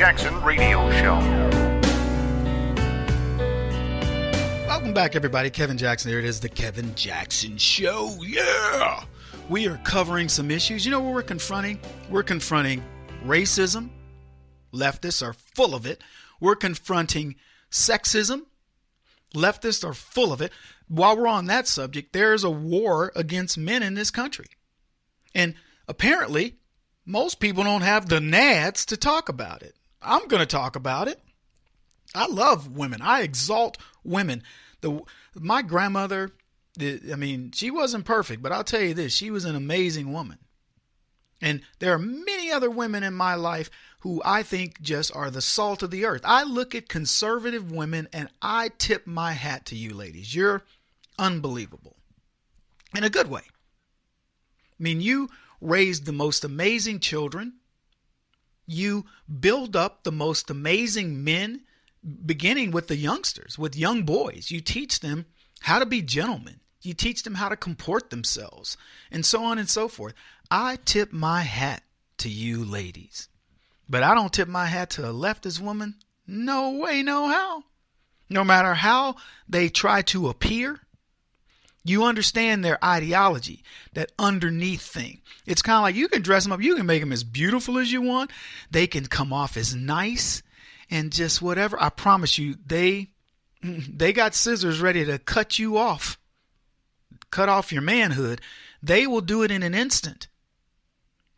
Jackson Radio Show. Welcome back, everybody. Kevin Jackson. There it is, the Kevin Jackson Show. Yeah! We are covering some issues. You know what we're confronting? We're confronting racism. Leftists are full of it. We're confronting sexism. Leftists are full of it. While we're on that subject, there's a war against men in this country. And apparently, most people don't have the nads to talk about it. I'm going to talk about it. I love women. I exalt women. My grandmother, she wasn't perfect, but I'll tell you this, she was an amazing woman. And there are many other women in my life who I think just are the salt of the earth. I look at conservative women and I tip my hat to you ladies. You're unbelievable. In a good way. I mean, you raised the most amazing children. You build up the most amazing men, beginning with the youngsters, with young boys. You teach them how to be gentlemen. You teach them how to comport themselves, and so on and so forth. I tip my hat to you ladies. But I don't tip my hat to a leftist woman. No way, no how. No matter how they try to appear, you understand their ideology, that underneath thing. It's kind of like you can dress them up. You can make them as beautiful as you want. They can come off as nice and just whatever. I promise you, they got scissors ready to cut you off, cut off your manhood. They will do it in an instant.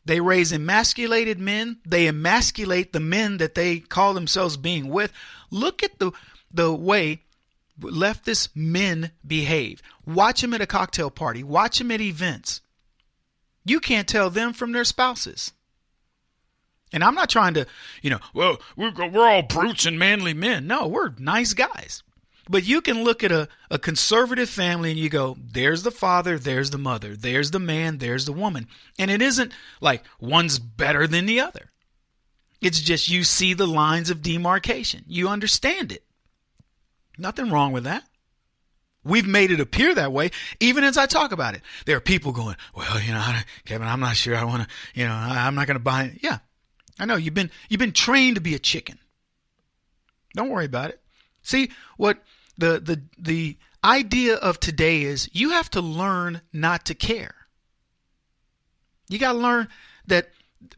They raise emasculated men. They emasculate the men that they call themselves being with. Look at the way leftist men behave. Watch them at a cocktail party. Watch them at events. You can't tell them from their spouses. And I'm not trying to, well, we're all brutes and manly men. No, we're nice guys. But you can look at a conservative family and you go, there's the father, there's the mother, there's the man, there's the woman. And it isn't like one's better than the other. It's just you see the lines of demarcation. You understand it. Nothing wrong with that. We've made it appear that way, even as I talk about it. There are people going, well, Kevin, I'm not sure I want to, I'm not going to buy it. Yeah, I know you've been trained to be a chicken. Don't worry about it. See, what the idea of today is you have to learn not to care. You got to learn that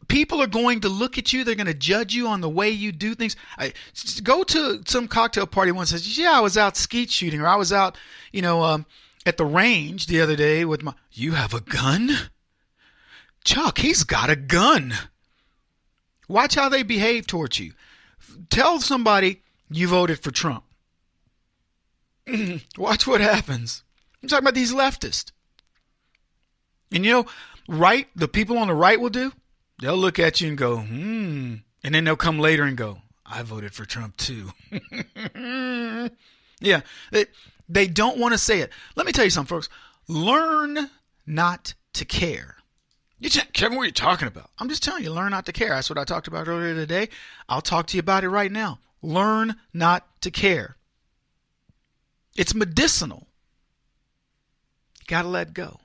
people are going to look at you. They're going to judge you on the way you do things. Go to some cocktail party once and says, yeah, I was out skeet shooting, or I was out, at the range the other day with you have a gun? Chuck, he's got a gun. Watch how they behave towards you. Tell somebody you voted for Trump. Watch what happens. I'm talking about these leftists. And the people on the right will do? They'll look at you and go, and then they'll come later and go, I voted for Trump too. Yeah, they don't want to say it. Let me tell you something, folks. Learn not to care. Kevin, what are you talking about? I'm just telling you, learn not to care. That's what I talked about earlier today. I'll talk to you about it right now. Learn not to care. It's medicinal. You got to let go.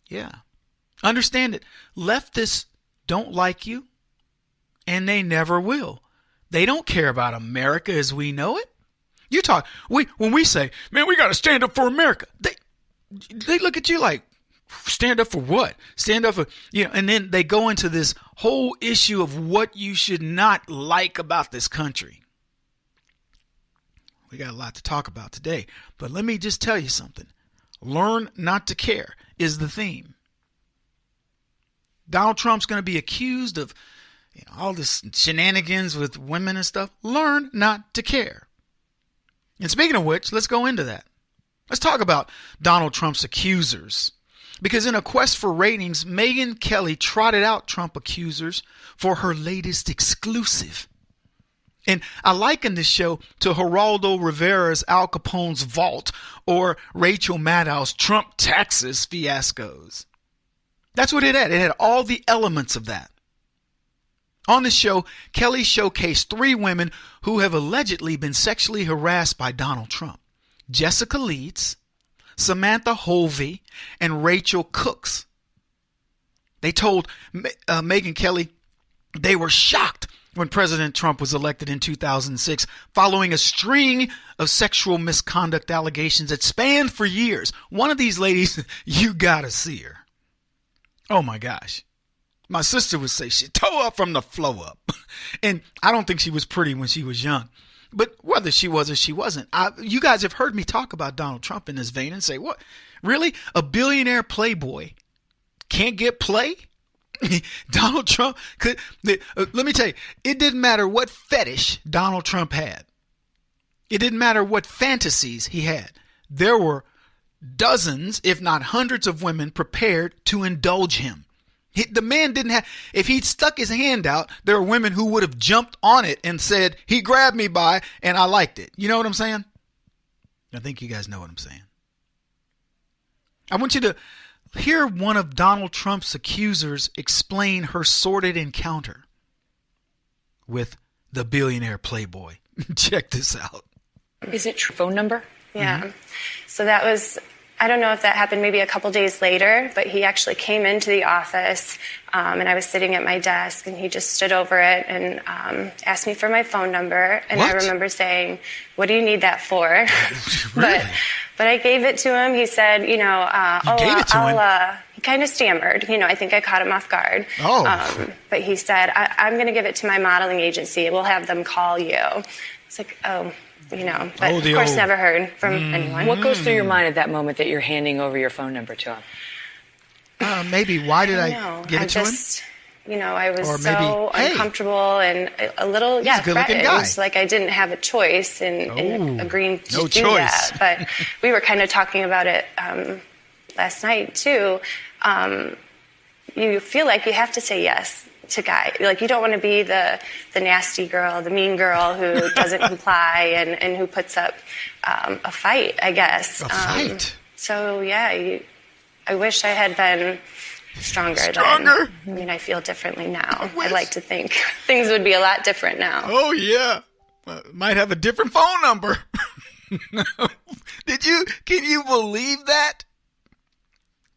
Yeah. Understand it. Leftists don't like you, and they never will. They don't care about America as we know it. When we say, man, we got to stand up for America, they look at you like, stand up for what? Stand up for, and then they go into this whole issue of what you should not like about this country. We got a lot to talk about today, but let me just tell you something. Learn not to care is the theme. Donald Trump's going to be accused of all this shenanigans with women and stuff. Learn not to care. And speaking of which, let's go into that. Let's talk about Donald Trump's accusers. Because in a quest for ratings, Megyn Kelly trotted out Trump accusers for her latest exclusive. And I liken this show to Geraldo Rivera's Al Capone's Vault or Rachel Maddow's Trump Texas fiascos. That's what it had. It had all the elements of that. On the show, Kelly showcased 3 women who have allegedly been sexually harassed by Donald Trump. Jessica Leeds, Samantha Hovey, and Rachel Cooks. They told Megyn Kelly they were shocked when President Trump was elected in 2006, following a string of sexual misconduct allegations that spanned for years. One of these ladies, you gotta see her. Oh my gosh. My sister would say she toe up from the flow up. And I don't think she was pretty when she was young. But whether she was or she wasn't, you guys have heard me talk about Donald Trump in this vein and say, what? Really? A billionaire playboy can't get play? Donald Trump could, let me tell you, it didn't matter what fetish Donald Trump had. It didn't matter what fantasies he had. There were dozens, if not hundreds of women prepared to indulge him. The man didn't have, if he'd stuck his hand out, there were women who would have jumped on it and said, he grabbed me by, and I liked it. You know what I'm saying? I think you guys know what I'm saying. I want you to hear one of Donald Trump's accusers explain her sordid encounter with the billionaire playboy. Check this out. Is it your phone number? Yeah. Mm-hmm. So that was, I don't know if that happened maybe a couple days later, but he actually came into the office and I was sitting at my desk and he just stood over it and asked me for my phone number. And I remember saying, what do you need that for? Really? But I gave it to him. He said, he kind of stammered. I think I caught him off guard. But he said, I'm going to give it to my modeling agency. We'll have them call you. It's like, but of course never heard from anyone. What goes through your mind at that moment that you're handing over your phone number to him? Maybe, why did I give it to him? I was Or so maybe, hey, uncomfortable and a little, good-looking it guy. was like I didn't have a choice in agreeing to no do choice. that. But we were kind of talking about it last night too. You feel like you have to say yes to guys. Like you don't want to be the nasty girl, the mean girl who doesn't comply and who puts up a fight, I guess. A fight? I wish I had been stronger. Then. I feel differently now. I like to think things would be a lot different now. Oh, yeah. Might have a different phone number. Can you believe that?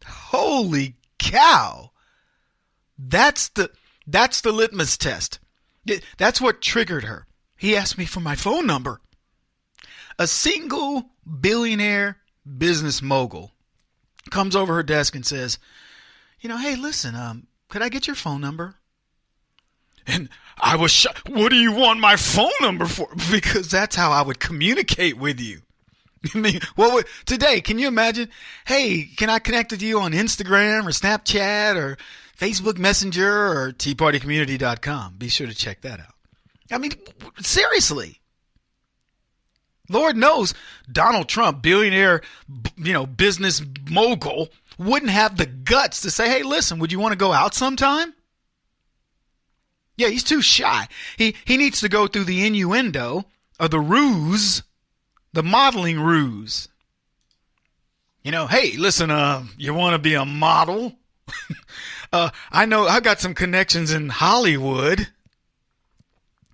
Holy cow. That's the litmus test. That's what triggered her. He asked me for my phone number. A single billionaire business mogul comes over her desk and says, hey, listen, could I get your phone number? And I was shocked. What do you want my phone number for? Because that's how I would communicate with you. I mean, today, can you imagine? Hey, can I connect with you on Instagram or Snapchat or Facebook Messenger or teapartycommunity.com? Be sure to check that out. I mean, seriously. Lord knows Donald Trump, billionaire, business mogul, wouldn't have the guts to say, hey, listen, would you want to go out sometime? Yeah, he's too shy. He needs to go through the innuendo of the ruse, the modeling ruse. Hey, listen, you want to be a model? I know I got some connections in Hollywood.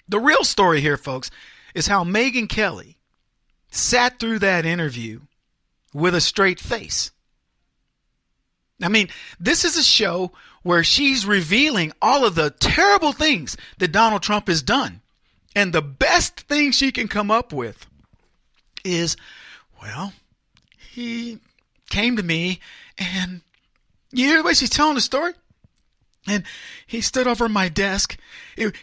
The real story here, folks, is how Megyn Kelly sat through that interview with a straight face. I mean, this is a show where she's revealing all of the terrible things that Donald Trump has done. And the best thing she can come up with is, he came to me and you hear the way she's telling the story? And he stood over my desk.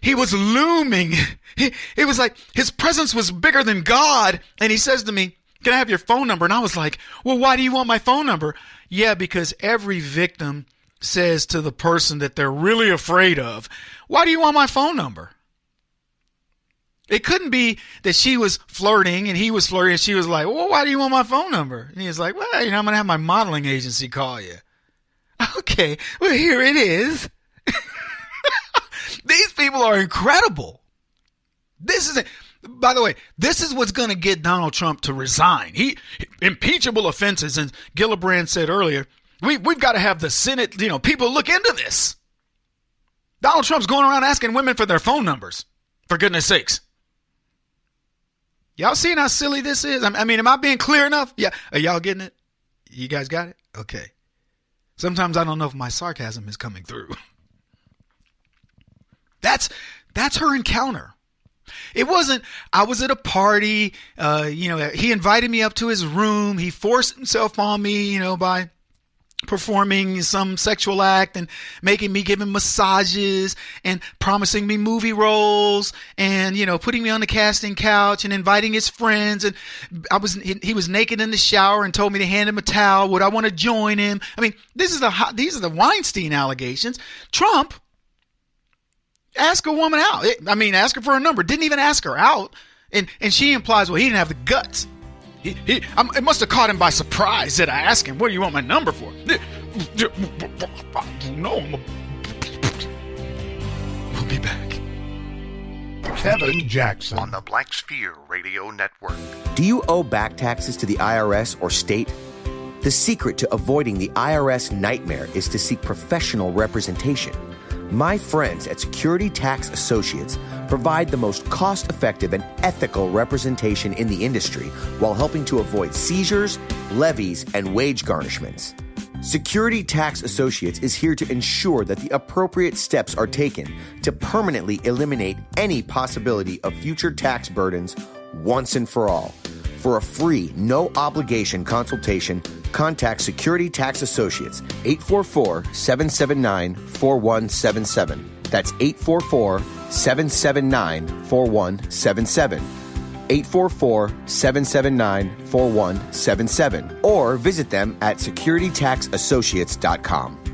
He was looming. It was like his presence was bigger than God. And he says to me, can I have your phone number? And I was like, well, why do you want my phone number? Yeah, because every victim says to the person that they're really afraid of, why do you want my phone number? It couldn't be that she was flirting and he was flirting and she was like, well, why do you want my phone number? And he was like, well, I'm going to have my modeling agency call you. Okay, well, here it is. These people are incredible. By the way, this is what's going to get Donald Trump to resign. Impeachable offenses, and Gillibrand said earlier, we've got to have the Senate, people look into this. Donald Trump's going around asking women for their phone numbers, for goodness sakes. Y'all seeing how silly this is? I mean, am I being clear enough? Yeah. Are y'all getting it? You guys got it? Okay. Sometimes I don't know if my sarcasm is coming through. That's That's her encounter. It wasn't, I was at a party, he invited me up to his room. He forced himself on me, by performing some sexual act and making me give him massages and promising me movie roles and, putting me on the casting couch and inviting his friends. And he was naked in the shower and told me to hand him a towel. Would I want to join him? I mean, these are the Weinstein allegations. Trump asked a woman out. Ask her for a number. Didn't even ask her out. And she implies, well, he didn't have the guts. It must have caught him by surprise that I asked him, what do you want my number for? No, we'll be back. Kevin Jackson on the Black Sphere Radio Network. Do you owe back taxes to the IRS or state? The secret to avoiding the IRS nightmare is to seek professional representation. My friends at Security Tax Associates provide the most cost-effective and ethical representation in the industry while helping to avoid seizures, levies, and wage garnishments. Security Tax Associates is here to ensure that the appropriate steps are taken to permanently eliminate any possibility of future tax burdens once and for all. For a free, no-obligation consultation, contact Security Tax Associates, 844-779-4177. That's 844-779-4177. 844-779-4177. Or visit them at securitytaxassociates.com.